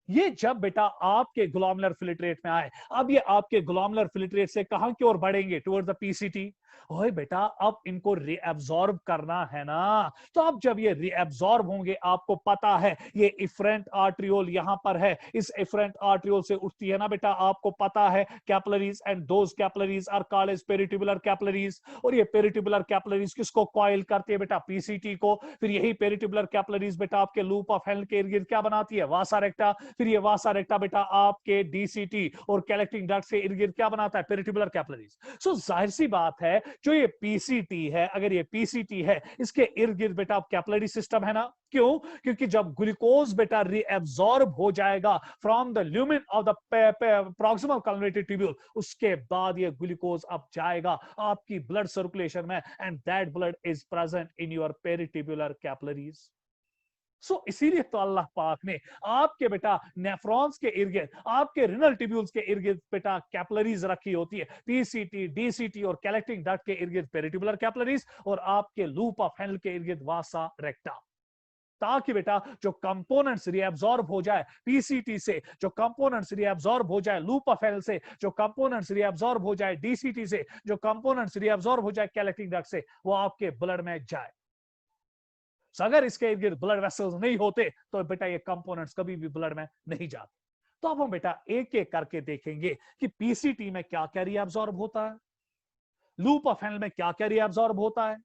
ये जब बेटा आपके ग्लोमेरुलर फिल्ट्रेट में आए, अब ये आपके ग्लोमेरुलर फिल्ट्रेट से कहां की ओर बढ़ेंगे? Towards the PCT. ओए बेटा अब इनको रीअब्सॉर्ब करना है ना, तो अब जब ये रीअब्सॉर्ब होंगे, आपको पता है ये इफरेंट आर्ट्रियोल यहां पर है, इस इफरेंट आर्ट्रियोल से उठती है ना बेटा, आपको पता है capillaries, and those capillaries are called as peritubular capillaries. और ये पेरिट्यूबुलर कैपिलरीज किसको कॉइल करती है बेटा? पीसीटी को। फिर यही पेरिट्यूबुलर कैपिलरीज बेटा आपके लूप ऑफ हेनल के इर्द गिर्द क्या बनाती है? वासा रेक्टा। फिर ये वासा रेक्टा बेटा आपके डीसीटी और कलेक्टिंग डक्ट के इर्द गिर्द क्या बनाता है? Peritubular capillaries. सो जाहिर सी बात है जो ये पीसीटी है, अगर ये पीसीटी है, इसके इर्द गिर्द बेटा कैपिलरी सिस्टम है ना। क्यों? क्योंकि जब ग्लूकोज बेटा रीअब्सॉर्ब हो जाएगा from the lumen of the proximal converted tubule, उसके बाद ये ग्लूकोज अब जाएगा आपकी ब्लड सर्कुलेशन में, and that blood is present in your peritubular capillaries. So इसीलिए तो अल्लाह पाक ने आपके बेटा नेफ्रॉन्स के इर्द गिर्द, आपके रिनल ट्यूब्यूल्स के इर्द गिर्द बेटा कैपिलरीज रखी होती है, पीसीटी, डीसीटी और कलेक्टिंग डक्ट के इर्द गिर्द पेरिट्यूबुलर कैपिलरीज, और आपके लूप ऑफ हेनल के इर्द गिर्द वासा रेक्टा, ताकि बेटा जो कंपोनेंट्स रीअब्सॉर्ब हो जाए पीसीटी से, जो कंपोनेंट्स रीअब्सॉर्ब हो जाए लूप ऑफ हेनल से, जो कंपोनेंट्स रीअब्सॉर्ब हो जाए डीसीटी से, जो कंपोनेंट्स रीअब्सॉर्ब हो जाए कलेक्टिंग डक्ट से, वो आपके ब्लड में जाए। अगर इसके इर्द गिर्द ब्लड वेसल्स नहीं होते तो बेटा ये कंपोनेंट्स कभी भी ब्लड में नहीं जाते। तो अब हम बेटा एक एक करके देखेंगे कि पीसीटी में क्या क्या रीअब्सॉर्ब होता है, लूप ऑफ हेनल में क्या क्या रीअब्सॉर्ब होता है,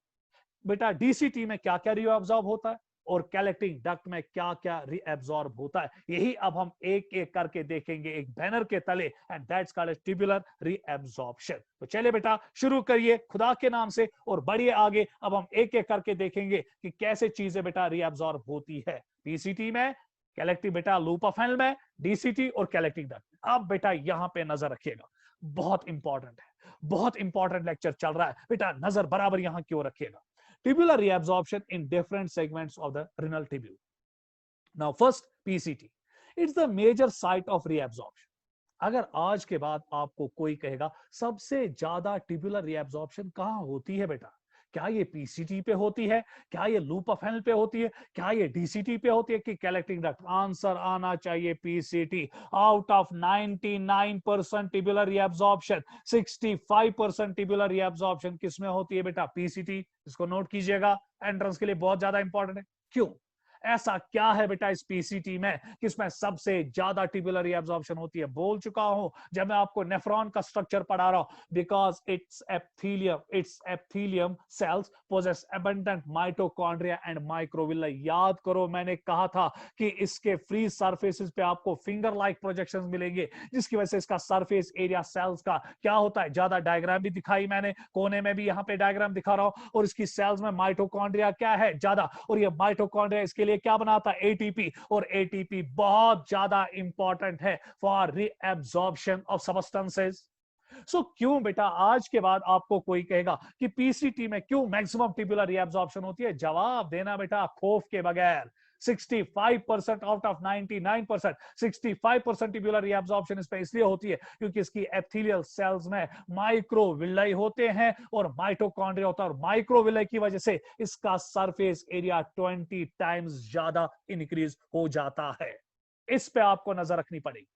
बेटा डीसीटी में क्या क्या रीअब्सॉर्ब होता है, और कलेक्टिंग डक्ट में क्या क्या रीएब्सॉर्ब होता है, यही अब हम एक एक करके देखेंगे एक बैनर के तले, and that's called tubular reabsorption. तो चलिए बेटा शुरू करिए खुदा के नाम से और बढ़िए आगे। अब हम एक एक करके देखेंगे कि कैसे चीजें बेटा रीएब्सॉर्ब होती है पीसीटी में, कलेक्टिव बेटा लूप ऑफ हेल में, डीसीटी और कलेक्टिंग डक्ट। अब बेटा यहां पे नजर रखिएगा, बहुत इंपॉर्टेंट है, बहुत इंपॉर्टेंट लेक्चर चल रहा है बेटा, नजर बराबर यहां क्यों रखिएगा। Tubular reabsorption in different segments of the renal tubule. Now first PCT, it's the major site of reabsorption. अगर आज के बाद आपको कोई कहेगा सबसे ज्यादा ट्यूबुलर रीएब्सॉर्प्शन कहां होती है बेटा, क्या ये पीसीटी पे होती है, क्या ये लूप ऑफ हेल पे होती है, क्या ये डीसीटी पे होती है कि कलेक्टिंग डक्ट, आंसर आना चाहिए PCT. Out of 99% tubular reabsorption 65% tubular reabsorption किसमें होती है बेटा, पीसीटी। इसको नोट कीजिएगा, एंट्रेंस के लिए बहुत ज्यादा इंपॉर्टेंट है। क्यों, ऐसा क्या है बेटा इस पीसीटी में किसमें सबसे ज्यादा ट्यूबुलर रीएब्सॉर्प्शन होती है। बोल चुका हूं जब मैं आपको नेफ्रॉन का स्ट्रक्चर पढ़ा रहा हूं, because its epithelium cells possess abundant mitochondria and microvilli. याद करो मैंने कहा था कि इसके फ्री सरफेसेस पे आपको फिंगर लाइक प्रोजेक्शंस मिलेंगे, जिसकी वजह से इसका सरफेस एरिया सेल्स का क्या होता है ज्यादा। डायग्राम भी दिखाई मैंने, कोने में भी यहाँ पे डायग्राम दिखा रहा हूं, और इसकी सेल्स में माइटोकॉन्ड्रिया क्या है ज्यादा, और ये माइटोकॉन्ड्रिया इसके लिए क्या बनाता है, एटीपी, और एटीपी बहुत ज्यादा इंपॉर्टेंट है फॉर रीएब्सॉर्प्शन ऑफ सब्सटेंसेस। सो क्यों बेटा आज के बाद आपको कोई कहेगा कि पीसीटी में क्यों मैक्सिमम ट्यूबुलर रीएब्सॉर्प्शन होती है, जवाब देना बेटा खौफ के बगैर। 65% आउट ऑफ 99%, 65% ट्यूबुलर रीएब्सॉर्प्शन इस पे इसलिए होती है क्योंकि इसकी एपिथेलियल सेल्स में माइक्रोविलाई होते हैं और माइटोकॉन्ड्रिया होता है, और माइक्रोविलाई की वजह से इसका सरफेस एरिया 20 टाइम्स ज्यादा इंक्रीज हो जाता है। इस पे आपको नजर रखनी पड़ेगी।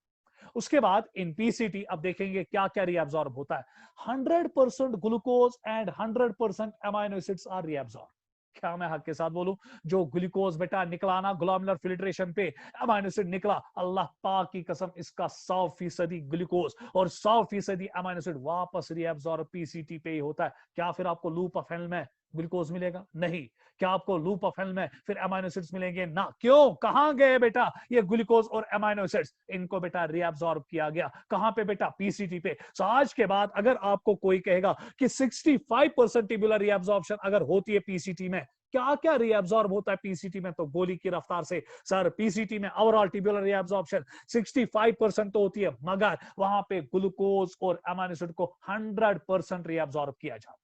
उसके बाद इन पीसीटी अब देखेंगे क्या क्या रीएब्सॉर्ब होता है। 100% glucose and 100% amino acids are reabsorb. क्या मैं हक के साथ बोलूं, जो ग्लूकोज बेटा निकला ना ग्लोमेरुलर फिल्ट्रेशन पे, अमाइनो एसिड निकला, अल्लाह पाक की कसम इसका 100% ग्लूकोज और 100% अमाइनो एसिड वापस रीएब्सॉर्ब पीसीटी पे ही होता है। क्या फिर आपको लूप ऑफ हेल में ग्लूकोज मिलेगा? नहीं। क्या आपको लूप ऑफ हेल में फिर अमाइनो एसिड्स मिलेंगे? ना। क्यों, कहां गए बेटा ये ग्लूकोज और अमाइनो एसिड्स? इनको बेटा रीअब्सॉर्ब किया गया कहां पे बेटा, पीसीटी पे। सो आज के बाद अगर आपको कोई कहेगा कि 65% ट्यूबुलर रीअब्सॉर्प्शन अगर होती है पीसीटी में, क्या क्या रीअब्सॉर्ब होता है पीसीटी में, तो गोली की रफ्तार से सर पीसीटी में ओवरऑल ट्यूबुलर रीअब्सॉर्प्शन 65% तो होती है, मगर वहां पे ग्लूकोज और अमाइनो एसिड को 100% रीअब्सॉर्ब किया जाता है।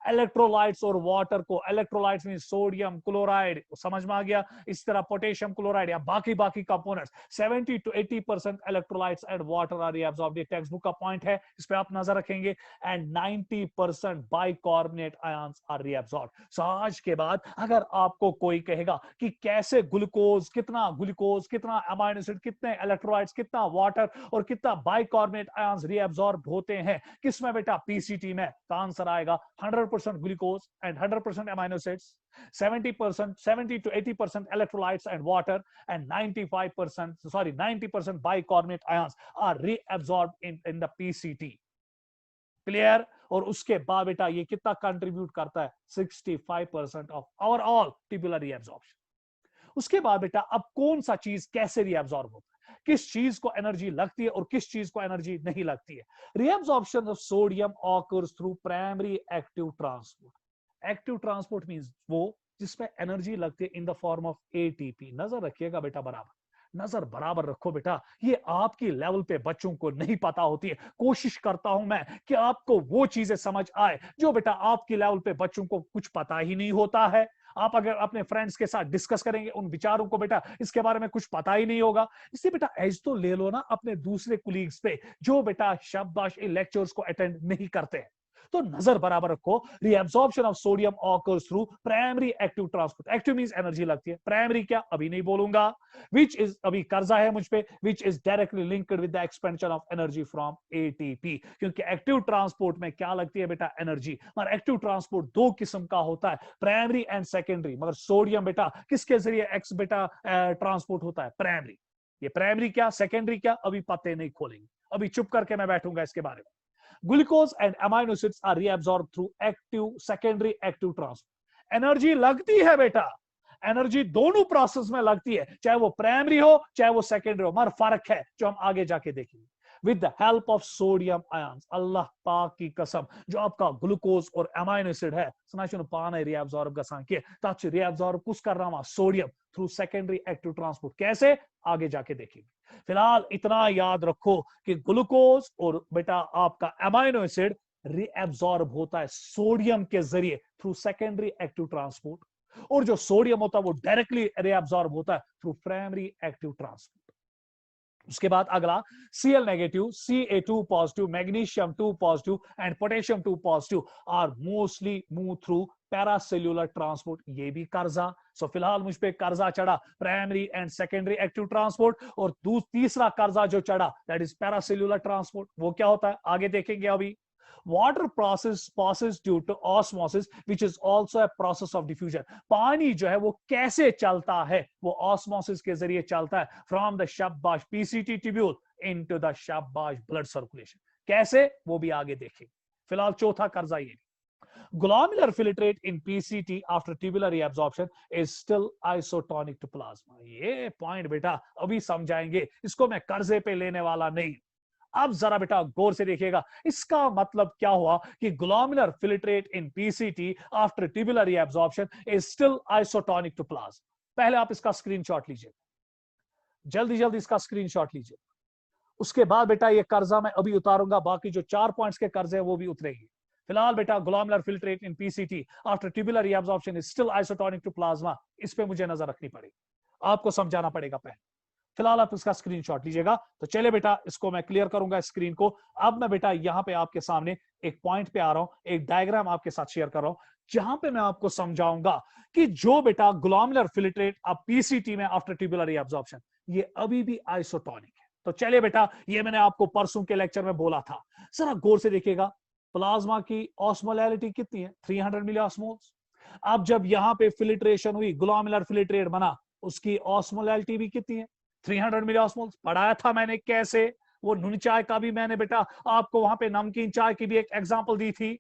इलेक्ट्रोलाइट्स और वाटर को, इलेक्ट्रोलाइट्स मीन सोडियम क्लोराइड, समझ में आ गया, इस तरह पोटेशियम क्लोराइड या बाकी बाकी components, 70 to 80% electrolytes and water are reabsorbed. ये टेक्स्ट बुक का पॉइंट है, इस पे आप नजर रखेंगे। And 90% bicarbonate ions are reabsorbed. So आज के बाद अगर आपको कोई कहेगा कि कैसे ग्लूकोज कितना अमाइनो एसिड, कितने इलेक्ट्रोलाइट्स, कितना वाटर और कितना बाइकार्बोनेट आयंस रीअब्सॉर्ब होते हैं किसमें बेटा, पीसीटी में, तो आंसर आएगा 100% glucose and 100% amino acids, 70 to 80% electrolytes and water, and 90% bicarbonate ions are reabsorbed in the PCT. Clear? और उसके बाद बेटा ये कितना कंट्रीब्यूट करता है, 65% ऑफ ओवरऑल ट्यूबुलर रीअब्सॉर्प्शन। उसके बाद बेटा अब कौन सा चीज कैसे रीअब्सॉर्ब होता है, किस चीज को एनर्जी लगती है और किस चीज को एनर्जी नहीं लगती है। Reabsorption of sodium occurs through primary active transport. Active transport means वो जिसमें एनर्जी लगती है in the form of ATP. नजर रखिएगा बेटा बराबर, नजर बराबर रखो बेटा, ये आपकी लेवल पे बच्चों को नहीं पता होती है। कोशिश करता हूं मैं कि आपको वो चीजें समझ आए जो बेटा आपकी लेवल पे बच्चों को कुछ पता ही नहीं होता है। आप अगर अपने फ्रेंड्स के साथ डिस्कस करेंगे उन विचारों को बेटा इसके बारे में कुछ पता ही नहीं होगा। इसलिए बेटा एज तो ले लो ना अपने दूसरे कुलीग्स पे जो बेटा शाबाश इन लेक्चर्स को अटेंड नहीं करते हैं। तो नजर बराबर रखो, reabsorption of sodium occurs through primary active transport. Active means energy लगती है, प्राइमरी क्या अभी नहीं बोलूंगा, which is अभी कर्जा है मुझ पे, which is directly linked with the expansion of energy from ATP। क्योंकि एक्टिव ट्रांसपोर्ट में क्या लगती है बेटा, एनर्जी। मगर एक्टिव ट्रांसपोर्ट दो किस्म का होता है, प्राइमरी एंड सेकेंडरी। मगर सोडियम बेटा किसके जरिए एक्स बेटा ट्रांसपोर्ट होता है, प्राइमरी। ये प्राइमरी क्या सेकेंडरी क्या अभी पते नहीं खोलेंगे, अभी चुप करके मैं बैठूंगा इसके बारे में। Glucose and amino acids are reabsorbed through active secondary active transport। Energy लगती है बेटा, एनर्जी दोनों प्रोसेस में लगती है, चाहे वो प्राइमरी हो चाहे वो सेकेंडरी हो, मगर फर्क है जो हम आगे जाके देखेंगे। With the help of sodium ions, अल्लाह पाक की कसम, जो आपका ग्लूकोज और अमाइनो एसिड है सना पान रिएब्सॉर्ब गसान के तथ रिएब्सॉर्ब कुछ कर रहा sodium through secondary active transport, कैसे आगे जाके देखेंगे। फिलहाल इतना याद रखो कि ग्लूकोज और बेटा आपका अमाइनो एसिड रीएब्सॉर्ब होता है सोडियम के जरिए थ्रू सेकेंडरी एक्टिव ट्रांसपोर्ट, और जो सोडियम होता है वो डायरेक्टली रीएब्सॉर्ब होता है थ्रू प्राइमरी एक्टिव ट्रांसपोर्ट। उसके बाद अगला Cl negative, Ca2 positive, magnesium 2 positive and potassium 2 positive are mostly move through paracellular transport, ये भी कर्जा। सो फिलहाल मुझ पे कर्जा चढ़ा primary and secondary active transport, और तीसरा कर्जा जो चढ़ा दैट इज पैरासेल्युलर ट्रांसपोर्ट। वो क्या होता है आगे देखेंगे। अभी water process passes due to osmosis which is also a process of diffusion, पानी जो है वो कैसे चलता है, वो osmosis के जरिए चलता है from the शाबाश PCT tubule into the शाबाश blood circulation, कैसे वो भी आगे देखेंगे। फिलहाल चौथा कर्जा ये, glomerular filtrate in PCT after tubular reabsorption is still isotonic to plasma। ये पॉइंट बेटा अभी समझाएंगे, इसको मैं कर्जे पे लेने वाला नहीं। अब जरा बेटा गौर से देखिएगा, इसका मतलब क्या हुआ कि glomerular filtrate in PCT after tubular reabsorption is still isotonic to plasma. पहले आप इसका स्क्रीनशॉट लीजिए, जल्दी जल्दी इसका स्क्रीनशॉट लीजिए। उसके बाद बेटा ये कर्जा मैं अभी उतारूंगा, बाकी जो 4 पॉइंट्स के कर्जे हैं वो भी उतरेंगे। फिलहाल बेटा glomerular filtrate in PCT after tubular reabsorption is still isotonic to plasma, इस पे मुझे नजर रखनी पड़ेगी, आपको समझाना पड़ेगा पहले। फिलहाल आप इसका स्क्रीनशॉट लीजिएगा। तो चले बेटा इसको मैं क्लियर करूंगा स्क्रीन को। अब मैं बेटा यहाँ पे आपके सामने एक पॉइंट पे आ रहा हूं, एक डायग्राम आपके साथ शेयर कर रहा हूं, जहां पे मैं आपको समझाऊंगा कि जो बेटा ग्लोमेरुलर फिल्ट्रेट अब पीसीटी में आफ्टर ट्यूबुलर रीअब्सॉर्प्शन, ये अभी भी आइसोटोनिक है। तो चलिए बेटा, ये मैंने आपको परसों के लेक्चर में बोला था, जरा गौर से देखिएगा। प्लाज्मा की ऑस्मोलैरिटी कितनी है? 300 मिली ऑस्मोल्स। अब जब यहाँ पे फिल्ट्रेशन हुई, ग्लोमेरुलर फिल्ट्रेट बना, उसकी ऑस्मोलैरिटी भी कितनी है? 300 मिली ऑस्मोल्स। पढ़ाया था मैंने कैसे, वो नून चाय का भी मैंने बेटा आपको वहां पे नमकीन चाय की भी एक एग्जांपल दी थी।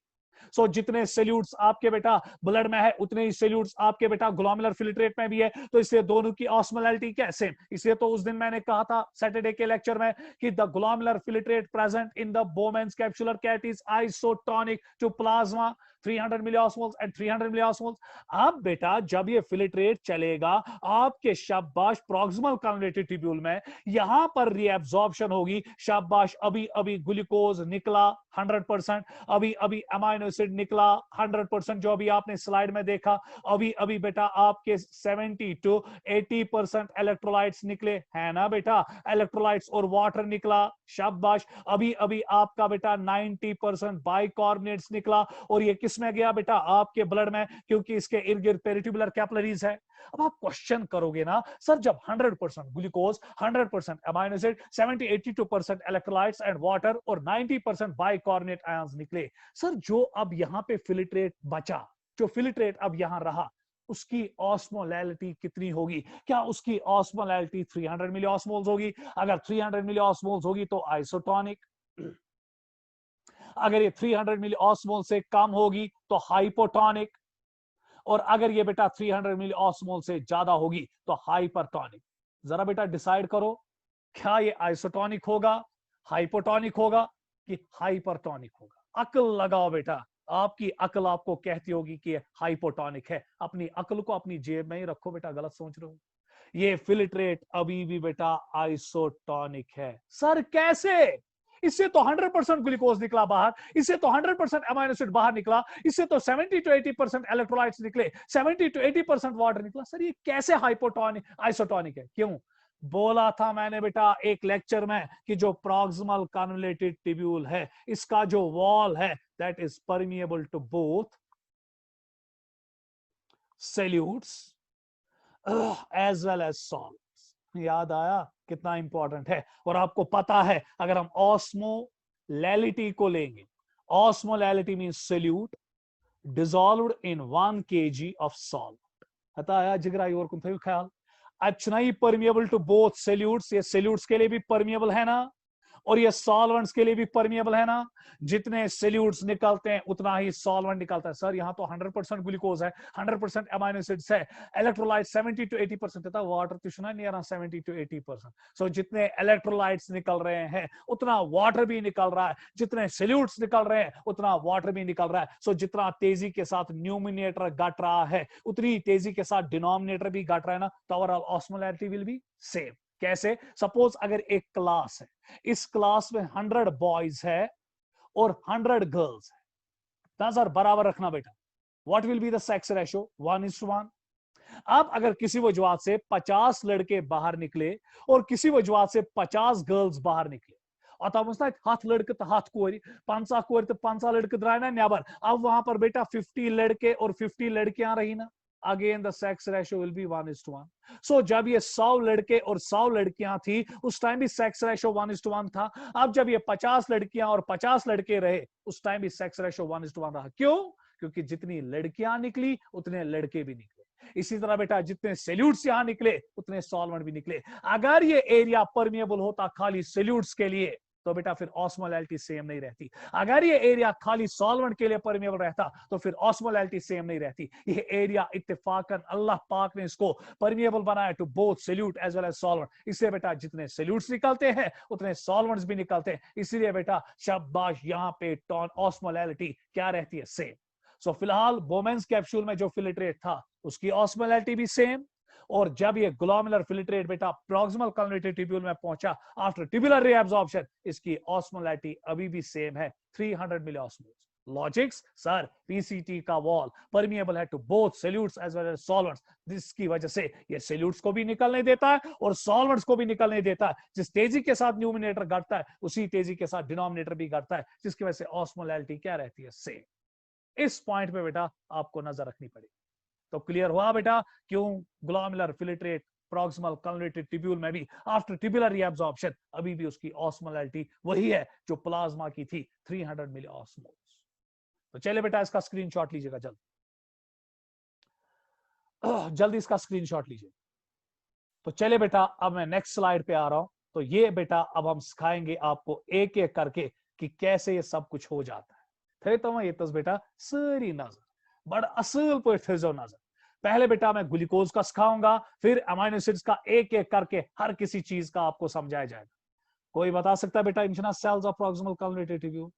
सो जितने सेल्यूट्स आपके बेटा ब्लड में है उतने ही सेल्यूट्स आपके बेटा ग्लोमेरुलर फिल्ट्रेट में भी है, तो इसलिए दोनों की ऑस्मोलैरिटी क्या सेम। इसलिए तो उस दिन मैंने कहा था सैटरडे के लेक्चर में कि the glomerular filtrate present in the Bowman's capsular cat is isotonic to plasma, 300 milliosmoles and 300 milliosmoles. अब बेटा जब ये फिल्ट्रेट चलेगा आपके शाबाश प्रॉक्सिमल कन्वर्टेड ट्यूब्यूल में, यहां पर रीअब्सॉर्प्शन होगी। शाबाश, अभी अभी ग्लूकोज निकला 100%, अभी अभी अमाइनो एसिड निकला 100%, जो अभी आपने स्लाइड में देखा। अभी अभी बेटा आपके 70 to 80% इलेक्ट्रोलाइट्स निकले हैं ना बेटा, इलेक्ट्रोलाइट्स और वाटर निकला। शाबाश, अभी अभी आपका बेटा 90% बाइकार्बोनेट्स निकला, और ये किसमें गया बेटा? आपके ब्लड में, क्योंकि इसके इर्द गिर्द पेरिट्यूबुलर कैपिलरीज है। अब आप क्वेश्चन करोगे ना, सर जब 100% glucose, 100% amino acid, 70-82% electrolytes and water और 90% बाइकार्बोनेट आयंस निकले, सर जो अब यहां पे फिल्ट्रेट बचा, जो फिल्ट्रेट अब यहां रहा, उसकी ऑस्मोलैरिटी कितनी होगी? क्या उसकी ऑस्मोलैरिटी 300 मिली ऑस्मोल्स होगी? अगर 300 मिली ऑस्मोल्स होगी तो आइसोटोनिक, अगर ये 300 मिली ऑस्मोल से कम होगी तो हाइपोटोनिक, और अगर ये बेटा 300 मिली ऑस्मोल से ज्यादा होगी तो हाइपरटोनिक। जरा बेटा डिसाइड करो, क्या ये आइसोटोनिक होगा, हाइपोटोनिक होगा कि हाइपरटोनिक होगा? अक्ल लगाओ बेटा, आपकी अक्ल आपको कहती होगी कि हाइपोटोनिक है। अपनी अक्ल को अपनी जेब में ही रखो बेटा, गलत सोच रहे हो। ये फिल्ट्रेट अभी भी बेटा आइसोटोनिक है। सर कैसे? इससे तो 100% ग्लूकोज निकला बाहर, इससे तो 100% अमाइनो एसिड बाहर निकला, इससे तो 70-80% इलेक्ट्रोलाइट्स निकले, 70-80% वाटर निकला। सर ये कैसे हाइपोटोनिक आइसोटोनिक है? क्यों? बोला था मैंने बेटा एक लेक्चर में कि जो प्रॉक्सिमल कन्वोल्यूटेड ट्यूब्यूल है, इसका जो वॉल है that is permeable to both solutes as well as salts. याद आया कितना इंपॉर्टेंट है? और आपको पता है अगर हम ऑस्मोलैरिटी को लेंगे, osmolarity means solute dissolved in 1 kg of salt. हता आया जिगराई और कुन ख्याल अच्छा परमिएबल टू बोथ सॉल्यूट्स, ये सॉल्यूट्स के लिए भी परमिएबल है ना, और ये सॉल्वेंट्स के लिए भी परमिएबल है ना, जितने सोल्यूट्स निकलते हैं उतना ही सॉल्वेंट निकलता है। सर यहाँ तो 100% ग्लूकोज है, 100% अमाइनो एसिड्स है, इलेक्ट्रोलाइट 70 to 80% था, वाटर तो नियर 70 to 80%। सो जितने इलेक्ट्रोलाइट्स निकल रहे हैं उतना वाटर भी निकल रहा है, जितने सोल्यूट्स निकल रहे हैं उतना वाटर भी निकल रहा है। सो जितना तेजी के साथ न्यूमिनेटर घट रहा है उतनी तेजी के साथ डिनोमिनेटर भी घट रहा है ना, तो overall osmolarity will be same. कैसे? सपोज अगर एक क्लास है, इस क्लास में 100 बॉयज है और 100 गर्ल्स है, नजर बराबर रखना बेटा। What will be the sex ratio? 1:1। अब अगर किसी वजह से 50 लड़के बाहर निकले और किसी वजह से 50 गर्ल्स बाहर निकले, और तब हथ लड़के तो हथ कोर, 50 कोर तो 50 लड़के द्राय ना नेबर, अब वहां पर बेटा 50 लड़के और 50 लड़कियां रही ना, again the sex ratio will be 1:1। सो जब ये 100 लड़के और 100 लड़कियां थी उस टाइम भी सेक्स रेशियो 1:1 था। अब जब ये 50 लड़कियां और 50 लड़के रहे उस टाइम भी सेक्स रेशियो 1:1 रहा। क्यों? क्योंकि जितनी लड़कियां निकली उतने लड़के भी निकले। इसी तरह बेटा जितने सोल्यूट्स यहां निकले उतने सॉल्वेंट भी निकले। अगर ये एरिया परमिएबल होता खाली सोल्यूट्स के लिए तो बेटा फिर ऑस्मोलैरिटी सेम नहीं रहती। अगर ये एरिया खाली सॉल्वेंट के लिए परमिएबल रहता तो फिर ऑस्मोलैरिटी सेम नहीं रहती। ये एरिया इत्तेफाकन अल्लाह पाक ने इसको परमिएबल बनाया to both solute as well as solvent. इसलिए बेटा जितने सोल्यूट्स निकलते हैं उतने सॉल्वेंट्स भी निकलते हैं। इसलिए बेटा शाबाश, यहाँ पे ऑस्मोलैरिटी क्या रहती है? सेम। सो फिलहाल बोमेंस कैप्सूल में जो फिल्ट्रेट था उसकी ऑस्मोलैरिटी भी सेम, और जब ये ग्लोमेरुलर फिल्ट्रेट बेटा प्रॉक्सिमल कन्वर्टेड ट्यूब्यूल में पहुंचा आफ्टर ट्यूबुलर रीअब्जॉर्प्शन, इसकी ऑस्मोलैरिटी अभी भी सेम है, 300 मिलीऑस्मोल्स। लॉजिक्स सर, पीसीटी का वॉल परमिएबल है to both solutes as well as solvents, जिसकी वजह से ये सोल्यूट्स को भी निकलने देता है और सॉल्वेंट्स को भी निकलने देता है। जिस तेजी के साथ न्यूमिनेटर घटता है उसी तेजी के साथ डिनोमिनेटर भी घटता है, जिसकी वजह से ऑस्मोलैरिटी क्या रहती है? सेम। इस पॉइंट पे बेटा आपको नजर रखनी पड़ेगी। तो क्लियर हुआ बेटा क्यों glomerular filtrate proximal converted tubule में भी आफ्टर ट्यूबुलर रीअब्जॉर्प्शन अभी भी उसकी ऑस्मोलैरिटी वही है जो प्लाज्मा की थी, 300 मिलीऑस्मोल्स। तो चलिए बेटा इसका स्क्रीनशॉट लीजिएगा, जल्दी इसका स्क्रीनशॉट लीजिए। तो चलिए बेटा अब मैं नेक्स्ट स्लाइड पे आ रहा हूं। तो ये बेटा अब हम सिखाएंगे आपको एक एक करके कि कैसे ये सब कुछ हो जाता है। थे तो ये तस बेटा सारी नजर बड़ा असल पे थे जो नजर। पहले बेटा मैं ग्लूकोज का सिखाऊंगा, फिर अमाइनो एसिड्स का एक एक करके हर किसी चीज का आपको समझाया जाएगा। कोई बता सकता है बेटा इंशना cells of proximal converted tubule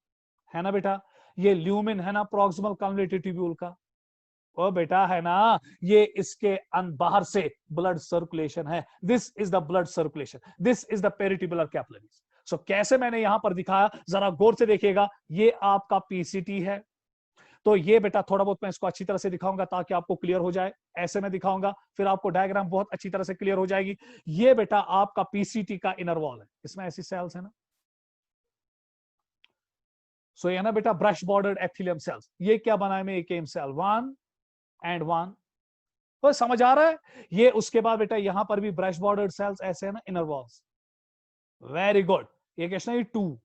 है ना बेटा? ये ल्यूमिन है ना प्रॉक्सिमल कन्वर्टेड ट्यूब्यूल का? ओ बेटा है ना, ये इसके बाहर से ब्लड सर्कुलेशन है। This is the blood circulation, this is the peritubular capillaries. So कैसे मैंने यहां पर दिखाया, जरा गौर से देखिएगा। ये आपका पीसीटी है, तो ये बेटा थोड़ा बहुत मैं इसको अच्छी तरह से दिखाऊंगा ताकि आपको क्लियर हो जाए। ऐसे में दिखाऊंगा, फिर आपको डायग्राम बहुत अच्छी तरह से क्लियर हो जाएगी। ये बेटा आपका पीसीटी का इनर वॉल है, इसमें ऐसी सेल्स है ना। सो ये ना बेटा ब्रश बॉर्डर्ड एपिथेलियम सेल्स। ये क्या बना है में एक सेल 1 and 1, तो समझ आ रहा है? ये उसके बाद बेटा यहां पर भी ब्रश बॉर्डर्ड सेल्स ऐसे है ना, इनर वॉल्स। Very good. ये क्वेश्चन है 2।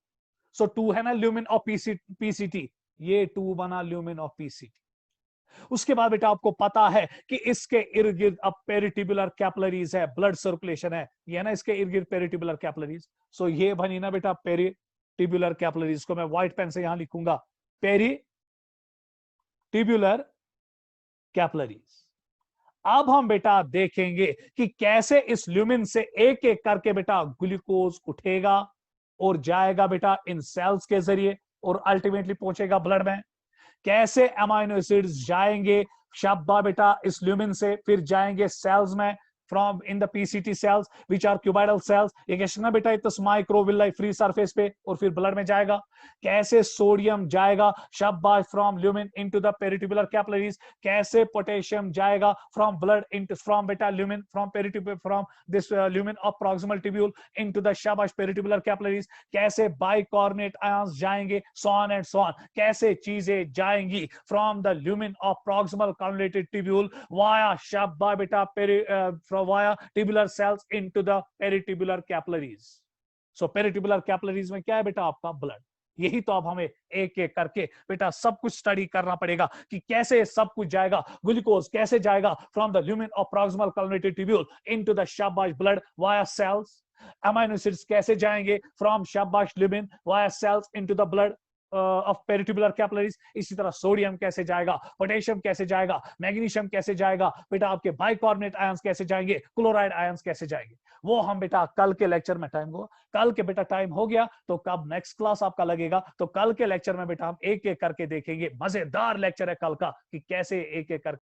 सो 2 है ना ल्यूमिन ऑफ पीसीटी, ये 2 बना ल्यूमिन ऑफ पीसीटी। उसके बाद बेटा आपको पता है कि इसके इर्द गिर्द अब पेरिट्यूबुलर कैपिलरीज है, ब्लड सर्कुलेशन है, ये ना इसके इर्द गिर्द पेरिट्यूबुलर कैपिलरीज। सो ये बनी ना बेटा पेरिट्यूबुलर कैपिलरीज, को मैं व्हाइट पेन से यहां लिखूंगा पेरिट्यूबुलर कैपिलरीज। अब हम बेटा देखेंगे कि कैसे इस ल्यूमिन से एक एक करके बेटा ग्लूकोज उठेगा और जाएगा बेटा इन सेल्स के जरिए और अल्टीमेटली पहुंचेगा ब्लड में। कैसे अमाइनो एसिड्स जाएंगे शाबा बेटा इस ल्यूमिन से, फिर जाएंगे सेल्स में from in the PCT cells which are cuboidal cells. ये कैसे ना बेटा इतने माइक्रोविलाई फ्री सरफेस पे और फिर ब्लड में जाएगा। कैसे सोडियम जाएगा शाबाश from lumen into the peritubular capillaries. कैसे पोटेशियम जाएगा फ्रॉम ब्लड इनटू फ्रॉम बेटा lumen from peritubular from this lumen of proximal tubule into the शाबाश पेरिट्यूबुलर कैपिलरीज। कैसे बाइकार्बोनेट आयंस जाएंगे, so on and so on. कैसे चीजें जाएंगी from the lumen of proximal converted tubule via शाबा बेटा via tubular cells into the peritubular capillaries. So peritubular capillaries में क्या है बेटा आपका ब्लड। यही तो अब हमें एक एक करके बेटा सब कुछ स्टडी करना पड़ेगा कि कैसे सब कुछ जाएगा। ग्लूकोज कैसे जाएगा from the lumen of proximal converted tubule into the शाबाश blood via cells. Amino acids कैसे जाएंगे फ्रॉम शाबाश lumen via cells into the blood of peritubular capillaries. इसी तरह सोडियम कैसे जाएगा, पोटेशियम कैसे जाएगा, मैग्नीशियम कैसे जाएगा, बेटा आपके बाइकार्बोनेट आयंस कैसे जाएंगे, क्लोराइड आयंस कैसे जाएंगे, वो हम बेटा कल के लेक्चर में टाइम होगा। कल के बेटा टाइम हो गया तो कब नेक्स्ट क्लास आपका लगेगा, तो कल के लेक्चर में बेटा हम एक एक करके देखेंगे। मजेदार लेक्चर है कल का कि कैसे एक एक करके